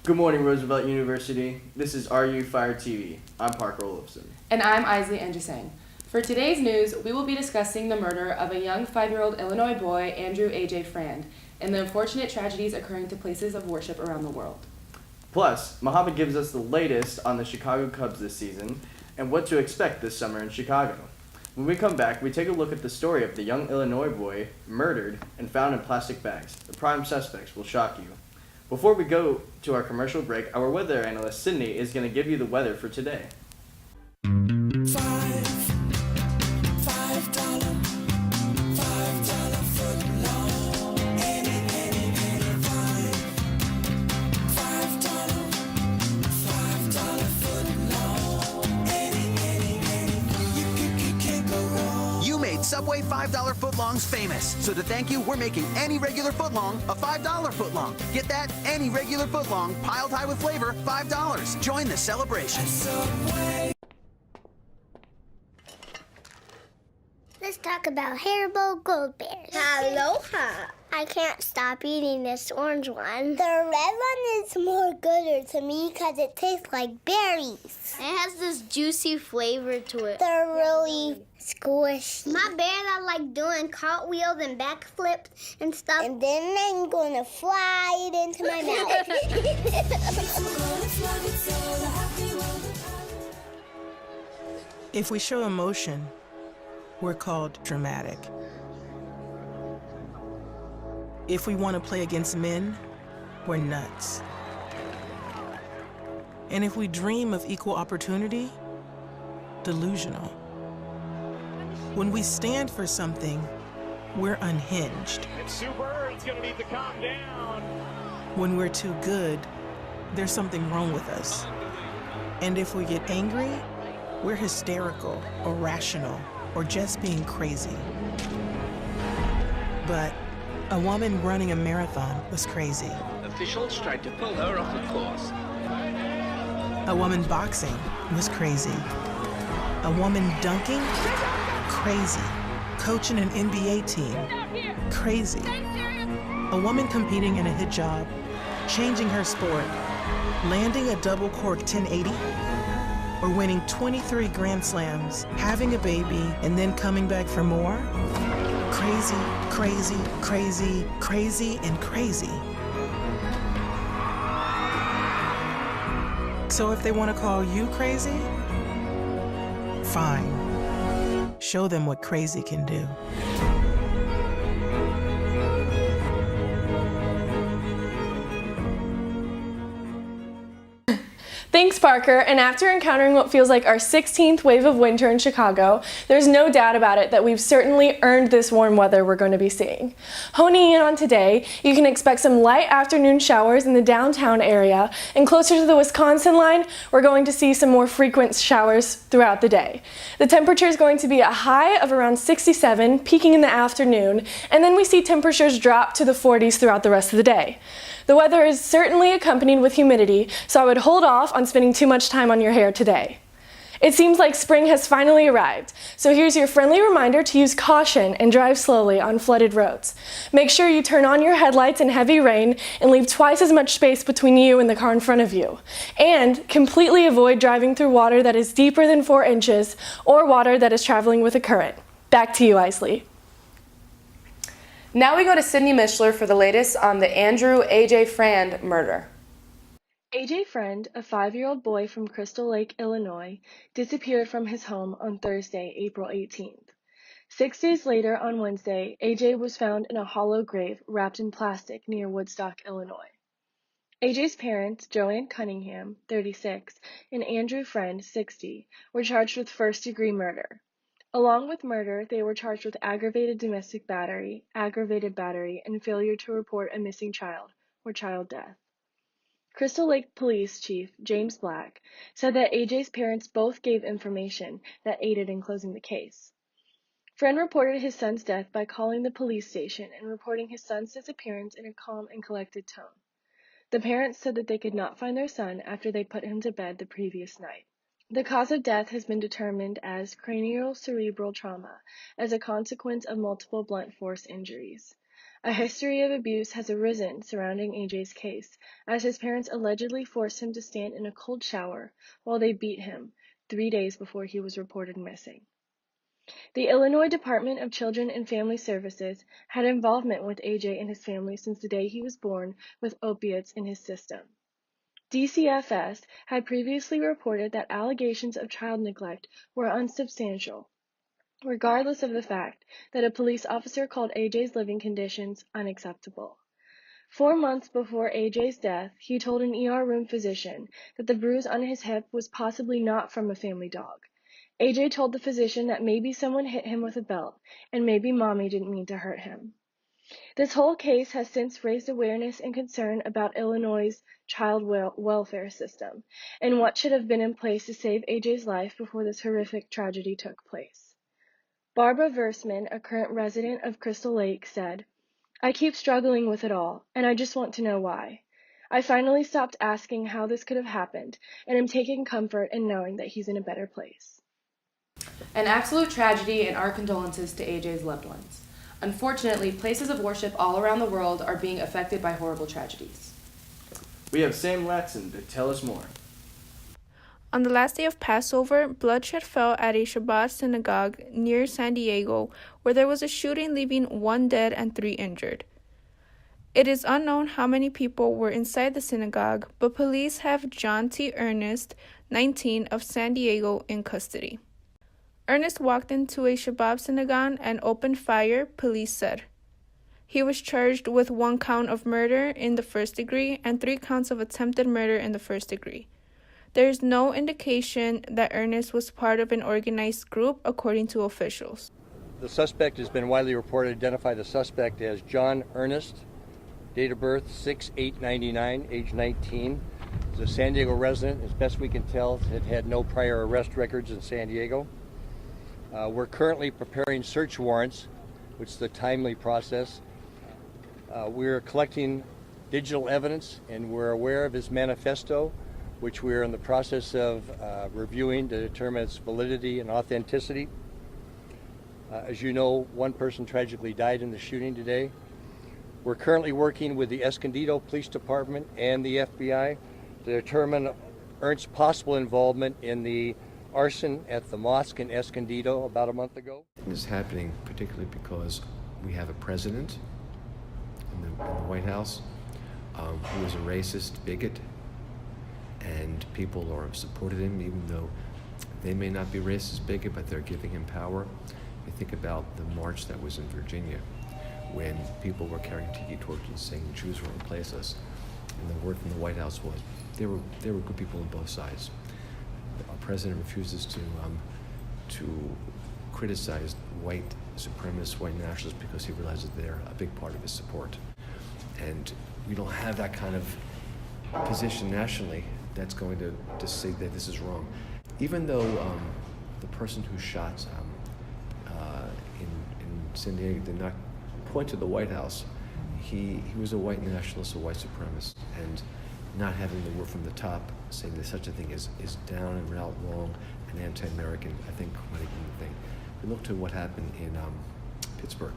Good morning, Roosevelt University. This is RU Fire TV. I'm Parker Olofsson. And I'm Isley Anjasang. For today's news, we will be discussing the murder of a young 5-year-old Illinois boy, Andrew A.J. Frand, and the unfortunate tragedies occurring to places of worship around the world. Plus, Mohammed gives us the latest on the Chicago Cubs this season and what to expect this summer in Chicago. When we come back, we take a look at the story of the young Illinois boy murdered and found in plastic bags. The prime suspects will shock you. Before we go to our commercial break, our weather analyst Sydney is going to give you the weather for today. Subway $5 footlongs famous. So to thank you, we're making any regular footlong a $5 footlong. Get that? Any regular footlong, piled high with flavor, $5. Join the celebration. Let's talk about Haribo Gold Bears. Aloha. I can't stop eating this orange one. The red one is more gooder to me because it tastes like berries. It has this juicy flavor to it. They're really squishy. My bears are like doing cartwheels and backflips and stuff. And then I'm going to fly it into my mouth. If we show emotion, we're called dramatic. If we want to play against men, we're nuts. And if we dream of equal opportunity, delusional. When we stand for something, we're unhinged. It's Sue Bird's gonna need to calm down. When we're too good, there's something wrong with us. And if we get angry, we're hysterical, irrational, or just being crazy. But a woman running a marathon was crazy. Officials tried to pull her off the course. A woman boxing was crazy. A woman dunking? Crazy. Coaching an NBA team? Crazy. A woman competing in a hit job, changing her sport, landing a double cork 1080, or winning 23 Grand Slams, having a baby, and then coming back for more? Crazy, crazy, crazy, crazy, and crazy. So if they want to call you crazy, fine. Show them what crazy can do. Thanks, Parker. And after encountering what feels like our 16th wave of winter in Chicago, there's no doubt about it that we've certainly earned this warm weather we're going to be seeing. Honing in on today, you can expect some light afternoon showers in the downtown area, and closer to the Wisconsin line, we're going to see some more frequent showers throughout the day. The temperature is going to be a high of around 67, peaking in the afternoon, and then we see temperatures drop to the 40s throughout the rest of the day. The weather is certainly accompanied with humidity, so I would hold off on spending too much time on your hair today. It seems like spring has finally arrived, so here's your friendly reminder to use caution and drive slowly on flooded roads. Make sure you turn on your headlights in heavy rain and leave twice as much space between you and the car in front of you. And completely avoid driving through water that is deeper than 4 inches or water that is traveling with a current. Back to you, Isley. Now we go to Sydney Mishler for the latest on the Andrew A.J. Frand murder. A.J. Frand, a 5-year-old boy from Crystal Lake, Illinois, disappeared from his home on Thursday, April 18th. 6 days later, on Wednesday, A.J. was found in a hollow grave wrapped in plastic near Woodstock, Illinois. A.J.'s parents, Joanne Cunningham, 36, and Andrew Frand, 60, were charged with first-degree murder. Along with murder, they were charged with aggravated domestic battery, aggravated battery, and failure to report a missing child, or child death. Crystal Lake Police Chief James Black said that A.J.'s parents both gave information that aided in closing the case. Friend reported his son's death by calling the police station and reporting his son's disappearance in a calm and collected tone. The parents said that they could not find their son after they put him to bed the previous night. The cause of death has been determined as cranial cerebral trauma as a consequence of multiple blunt force injuries. A history of abuse has arisen surrounding AJ's case, as his parents allegedly forced him to stand in a cold shower while they beat him 3 days before he was reported missing. The Illinois Department of Children and Family Services had involvement with AJ and his family since the day he was born with opiates in his system. DCFS had previously reported that allegations of child neglect were unsubstantial, regardless of the fact that a police officer called AJ's living conditions unacceptable. 4 months before AJ's death, he told an ER room physician that the bruise on his hip was possibly not from a family dog. AJ told the physician that maybe someone hit him with a belt, and maybe mommy didn't mean to hurt him. This whole case has since raised awareness and concern about Illinois' child welfare system, and what should have been in place to save AJ's life before this horrific tragedy took place. Barbara Versman, a current resident of Crystal Lake, said, "I keep struggling with it all, and I just want to know why. I finally stopped asking how this could have happened, and am taking comfort in knowing that he's in a better place." An absolute tragedy, and our condolences to AJ's loved ones. Unfortunately, places of worship all around the world are being affected by horrible tragedies. We have Sam Latson to tell us more. On the last day of Passover, bloodshed fell at a Shabbat synagogue near San Diego, where there was a shooting leaving 1 dead and 3 injured. It is unknown how many people were inside the synagogue, but police have John T. Ernest, 19, of San Diego, in custody. Ernest walked into a Shabbat synagogue and opened fire, police said. He was charged with 1 count of murder in the first degree and 3 counts of attempted murder in the first degree. There is no indication that Ernest was part of an organized group, according to officials. The suspect has been widely reported, identified the suspect as John Ernest, date of birth 6/8/99, age 19. He's a San Diego resident. As best we can tell, had no prior arrest records in San Diego. We're currently preparing search warrants, which is the timely process. We're collecting digital evidence, and we're aware of his manifesto, which we're in the process of reviewing to determine its validity and authenticity. As you know, 1 person tragically died in the shooting today. We're currently working with the Escondido Police Department and the FBI to determine Ernst's possible involvement in the arson at the mosque in Escondido about a month ago. This is happening particularly because we have a president in the White House who is a racist bigot, and people are supported him even though they may not be racist bigot, but they're giving him power. You think about the march that was in Virginia when people were carrying tiki torches saying Jews will replace us, and the word from the White House was there were good people on both sides. Our president refuses to criticize white supremacists, white nationalists, because he realizes they're a big part of his support. And we don't have that kind of position nationally that's going to say that this is wrong. Even though the person who shot in San Diego did not point to the White House, he was a white nationalist, a white supremacist, and not having the word from the top saying that such a thing is down and out wrong and anti-American, I think, quite a good thing. We look to what happened in Pittsburgh.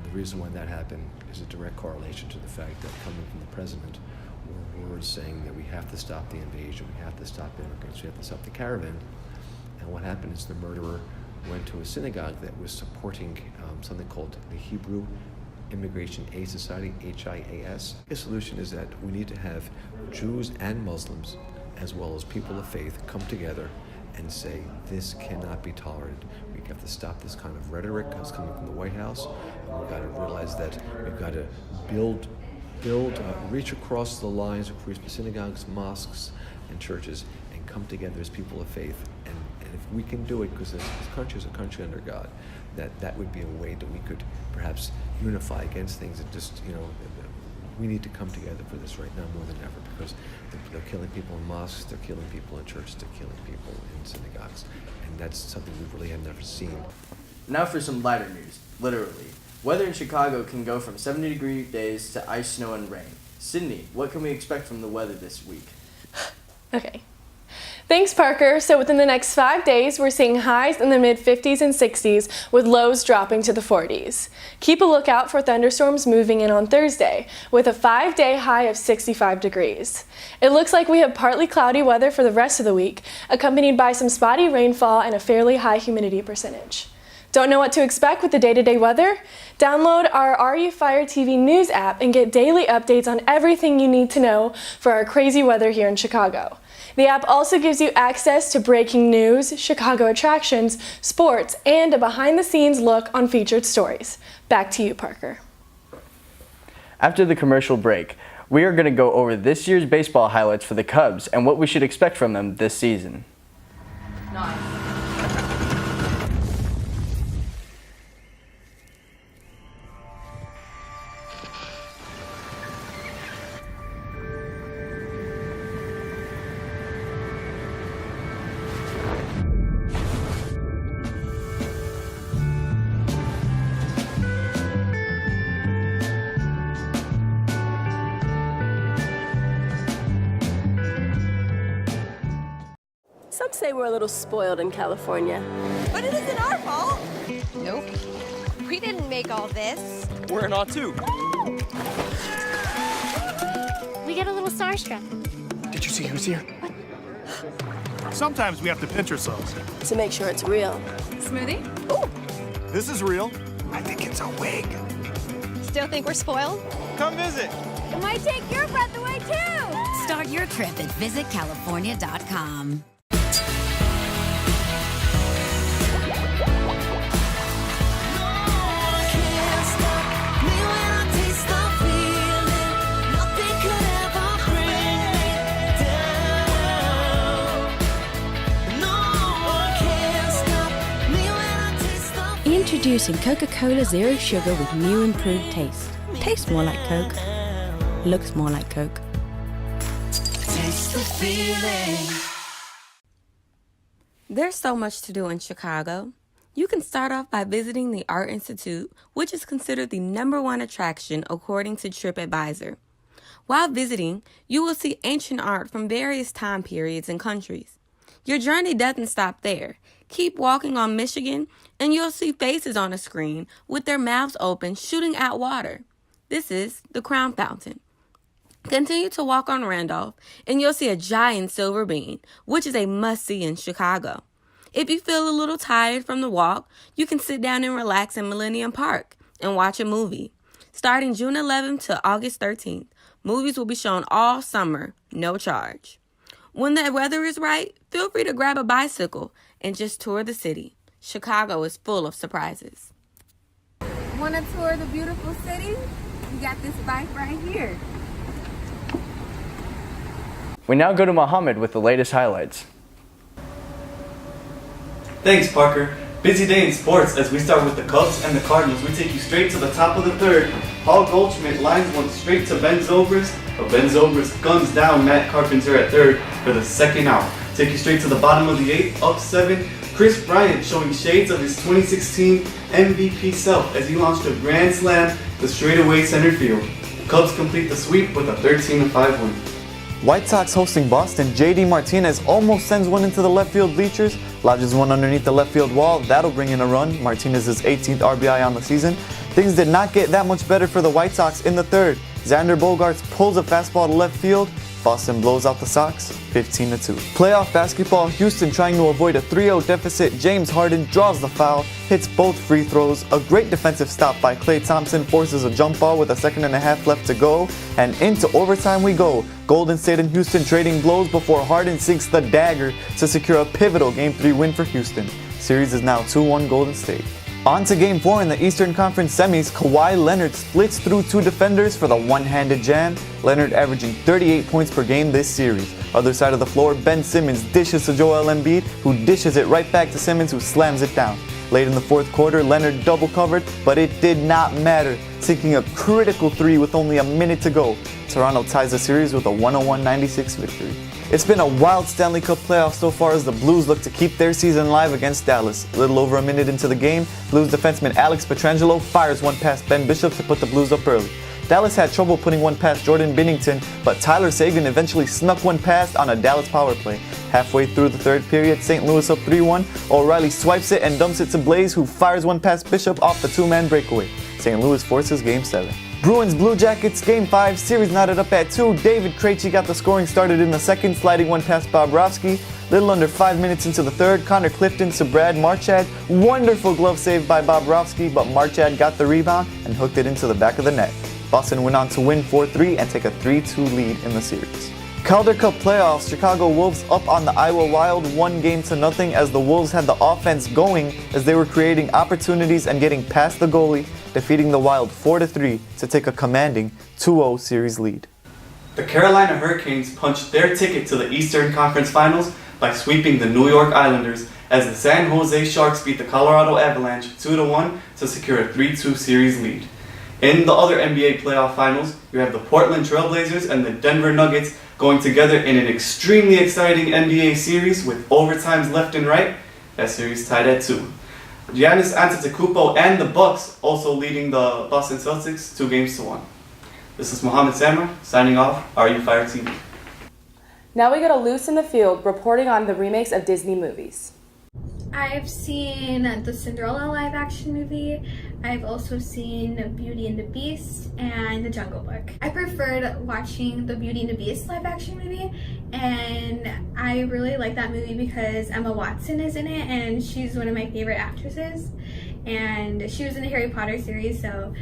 The reason why that happened is a direct correlation to the fact that coming from the president were words saying that we have to stop the invasion, we have to stop immigrants, we have to stop the caravan. And what happened is the murderer went to a synagogue that was supporting something called the Hebrew Immigration Aid Society, HIAS. The solution is that we need to have Jews and Muslims, as well as people of faith, come together and say this cannot be tolerated. We have to stop this kind of rhetoric that's coming from the White House, and we've got to realize that we've got to reach across the lines of synagogues, mosques, and churches, and come together as people of faith. And if we can do it, because this country is a country under God, that would be a way that we could perhaps unify against things and just, we need to come together for this right now more than ever, because they're killing people in mosques, they're killing people in churches, they're killing people in synagogues, and that's something we really have never seen. Now for some lighter news, literally. Weather in Chicago can go from 70-degree days to ice, snow, and rain. Sydney, what can we expect from the weather this week? Okay. Thanks, Parker. So within the next 5 days, we're seeing highs in the mid-50s and 60s with lows dropping to the 40s. Keep a lookout for thunderstorms moving in on Thursday with a 5-day high of 65 degrees. It looks like we have partly cloudy weather for the rest of the week, accompanied by some spotty rainfall and a fairly high humidity percentage. Don't know what to expect with the day-to-day weather? Download our Are You Fire TV news app and get daily updates on everything you need to know for our crazy weather here in Chicago. The app also gives you access to breaking news, Chicago attractions, sports, and a behind-the-scenes look on featured stories. Back to you, Parker. After the commercial break, we are going to go over this year's baseball highlights for the Cubs and what we should expect from them this season. Nice. Some say we're a little spoiled in California. But it isn't our fault. Nope. We didn't make all this. We're not too. We get a little starstruck. Did you see who's here? Sometimes we have to pinch ourselves. To make sure it's real. Smoothie? Ooh. This is real. I think it's a wig. Still think we're spoiled? Come visit. It might take your breath away too. Start your trip at visitcalifornia.com. Introducing Coca-Cola Zero Sugar with new improved taste. Tastes more like Coke. Looks more like Coke. Taste the feeling. There's so much to do in Chicago. You can start off by visiting the Art Institute, which is considered the #1 attraction according to TripAdvisor. While visiting, you will see ancient art from various time periods and countries. Your journey doesn't stop there. Keep walking on Michigan, and you'll see faces on a screen with their mouths open, shooting out water. This is the Crown Fountain. Continue to walk on Randolph, and you'll see a giant silver bean, which is a must-see in Chicago. If you feel a little tired from the walk, you can sit down and relax in Millennium Park and watch a movie. Starting June 11th to August 13th, movies will be shown all summer, no charge. When the weather is right, feel free to grab a bicycle and just tour the city. Chicago is full of surprises. Want to tour the beautiful city? You got this bike right here. We now go to Mohammed with the latest highlights. Thanks, Parker. Busy day in sports as we start with the Cubs and the Cardinals. We take you straight to the top of the third. Paul Goldschmidt lines one straight to Ben Zobrist, but Ben Zobrist guns down Matt Carpenter at third for the second out. Take you straight to the bottom of the eighth, up 7. Chris Bryant showing shades of his 2016 MVP self as he launched a grand slam to straightaway center field. The Cubs complete the sweep with a 13-5 win. White Sox hosting Boston, JD Martinez almost sends one into the left field bleachers, lodges one underneath the left field wall. That'll bring in a run. Martinez's 18th RBI on the season. Things did not get that much better for the White Sox in the third. Xander Bogaerts pulls a fastball to left field. Boston blows out the Sox 15-2. Playoff basketball, Houston trying to avoid a 3-0 deficit. James Harden draws the foul, hits both free throws. A great defensive stop by Klay Thompson forces a jump ball with a 1.5 left to go. And into overtime we go. Golden State and Houston trading blows before Harden sinks the dagger to secure a pivotal Game 3 win for Houston. Series is now 2-1 Golden State. On to Game 4 in the Eastern Conference semis, Kawhi Leonard splits through 2 defenders for the one-handed jam. Leonard averaging 38 points per game this series. Other side of the floor, Ben Simmons dishes to Joel Embiid, who dishes it right back to Simmons, who slams it down. Late in the fourth quarter, Leonard double covered, but it did not matter, sinking a critical 3 with only a minute to go. Toronto ties the series with a 101-96 victory. It's been a wild Stanley Cup playoff so far as the Blues look to keep their season alive against Dallas. A little over a minute into the game, Blues defenseman Alex Pietrangelo fires one past Ben Bishop to put the Blues up early. Dallas had trouble putting one past Jordan Binnington, but Tyler Seguin eventually snuck one past on a Dallas power play. Halfway through the third period, St. Louis up 3-1. O'Reilly swipes it and dumps it to Blaze, who fires one past Bishop off the two-man breakaway. St. Louis forces Game 7. Bruins Blue Jackets Game 5, series knotted up at 2. David Krejci got the scoring started in the second, sliding one past Bobrovsky. Little under 5 minutes into the third, Connor Clifton to Brad Marchand. Wonderful glove save by Bobrovsky, but Marchand got the rebound and hooked it into the back of the net. Boston went on to win 4-3 and take a 3-2 lead in the series. Calder Cup playoffs, Chicago Wolves up on the Iowa Wild 1-0 as the Wolves had the offense going as they were creating opportunities and getting past the goalie, defeating the Wild 4-3 to take a commanding 2-0 series lead. The Carolina Hurricanes punched their ticket to the Eastern Conference Finals by sweeping the New York Islanders as the San Jose Sharks beat the Colorado Avalanche 2-1 to secure a 3-2 series lead. In the other NBA playoff finals, you have the Portland Trail Blazers and the Denver Nuggets going together in an extremely exciting NBA series with overtimes left and right. That series tied at 2. Giannis Antetokounmpo and the Bucks also leading the Boston Celtics 2-1. This is Mohammed Samra signing off, RU Fire TV. Now we go to Luce in the Field reporting on the remakes of Disney movies. I've seen the Cinderella live action movie. I've also seen Beauty and the Beast and The Jungle Book. I preferred watching the Beauty and the Beast live action movie, and I really like that movie because Emma Watson is in it and she's one of my favorite actresses, and she was in the Harry Potter series, so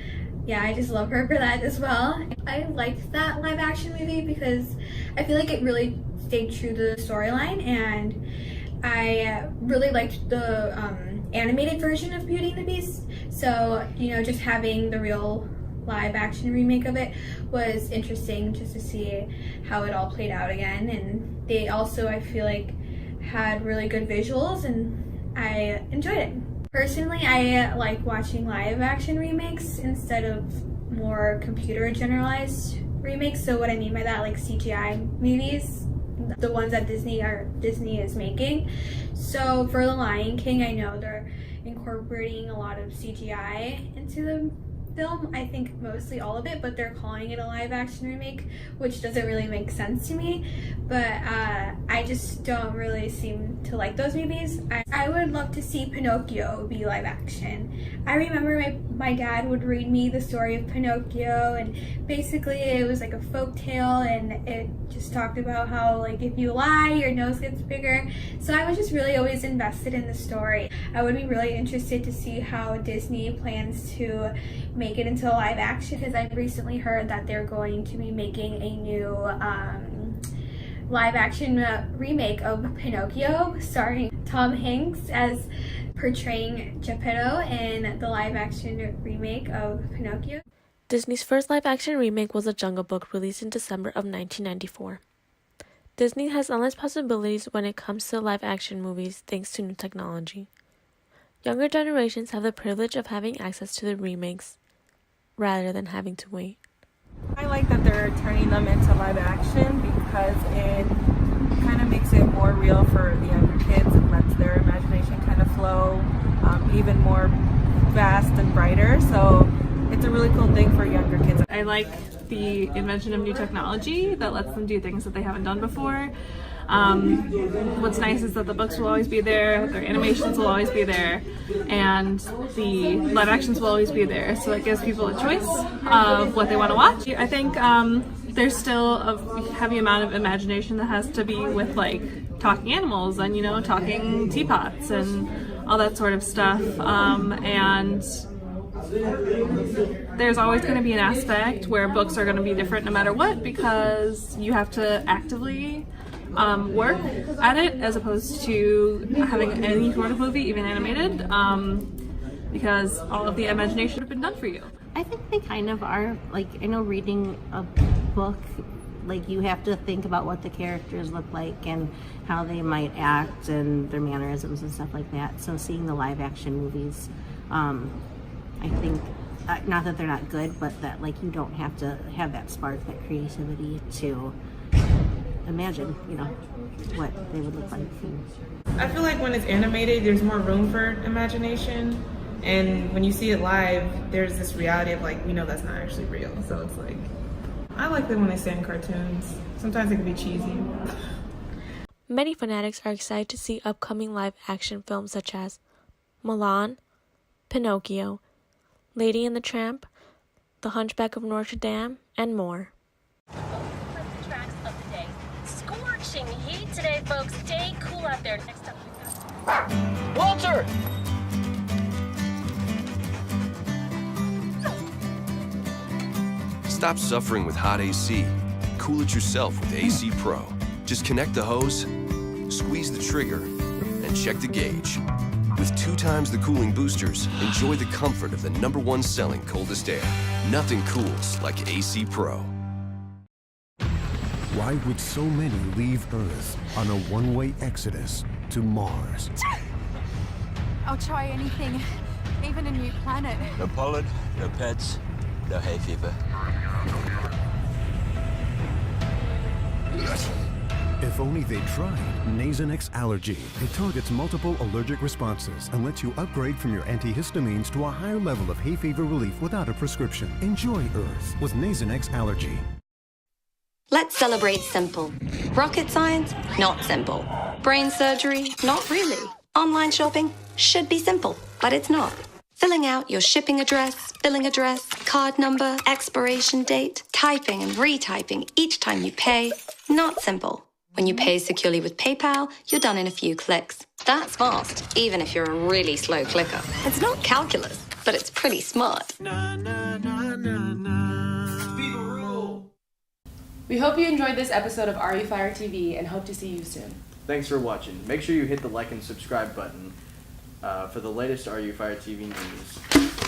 yeah, I just love her for that as well. I liked that live action movie because I feel like it really stayed true to the storyline, and I really liked the animated version of Beauty and the Beast. So, you know, just having the real live action remake of it was interesting just to see how it all played out again. And they also, I feel like, had really good visuals and I enjoyed it. Personally, I like watching live action remakes instead of more computer generalized remakes. So what I mean by that, like CGI movies, the ones that Disney is making. So for The Lion King, I know they're incorporating a lot of CGI into the film. I think mostly all of it, but they're calling it a live action remake, which doesn't really make sense to me. But I just don't really seem to like those movies. I would love to see Pinocchio be live action. I remember my dad would read me the story of Pinocchio, and basically it was like a folk tale, and it just talked about how, like, if you lie, your nose gets bigger. So I was just really always invested in the story. I would be really interested to see how Disney plans to make it into a live action, because I've recently heard that they're going to be making a new live action remake of Pinocchio starring Tom Hanks as portraying Geppetto in the live action remake of Pinocchio. Disney's first live action remake was The Jungle Book, released in December of 1994. Disney has endless possibilities when it comes to live action movies thanks to new technology. Younger generations have the privilege of having access to the remakes rather than having to wait. I like that they're turning them into live action because it kind of makes it more real for the younger kids and lets their imagination kind of flow even more vast and brighter. So it's a really cool thing for younger kids. I like the invention of new technology that lets them do things that they haven't done before. What's nice is that the books will always be there, their animations will always be there, and the live actions will always be there. So it gives people a choice of what they want to watch. I think there's still a heavy amount of imagination that has to be with, like, talking animals and, you know, talking teapots and all that sort of stuff. And there's always going to be an aspect where books are going to be different no matter what, because you have to actively work at it as opposed to having any sort of movie, even animated, because all of the imagination have been done for you. I think they kind of are. Like, I know reading a book, like, you have to think about what the characters look like and how they might act and their mannerisms and stuff like that. So seeing the live action movies, I think, not that they're not good, but that, like, you don't have to have that spark, that creativity to imagine, you know, what they would look like. I feel like when it's animated, there's more room for imagination. And when you see it live, there's this reality of like, we know that's not actually real. So it's like, I like them when they say in cartoons. Sometimes it can be cheesy. Many fanatics are excited to see upcoming live-action films such as Mulan, Pinocchio, Lady and the Tramp, The Hunchback of Notre Dame, and more. Tracks of the day. Scorching heat today, folks. Stay cool out there. Next up. Walter! Stop suffering with hot AC. Cool it yourself with AC Pro. Just connect the hose, squeeze the trigger, and check the gauge. With 2 times the cooling boosters, enjoy the comfort of the #1 selling coldest air. Nothing cools like AC Pro. Why would so many leave Earth on a one-way exodus to Mars? I'll try anything, even a new planet. No pollen, no pets, no hay fever. If only they tried Nasonex Allergy. It targets multiple allergic responses and lets you upgrade from your antihistamines to a higher level of hay fever relief without a prescription. Enjoy Earth with Nasonex Allergy. Let's celebrate simple. Rocket science? Not simple. Brain surgery? Not really. Online shopping? Should be simple, but it's not. Filling out your shipping address, billing address, card number, expiration date, typing and retyping each time you pay? Not simple. When you pay securely with PayPal, you're done in a few clicks. That's fast, even if you're a really slow clicker. It's not calculus, but it's pretty smart. We hope you enjoyed this episode of Are You Fire TV and hope to see you soon. Thanks for watching. Make sure you hit the like and subscribe button for the latest Are You Fire TV news.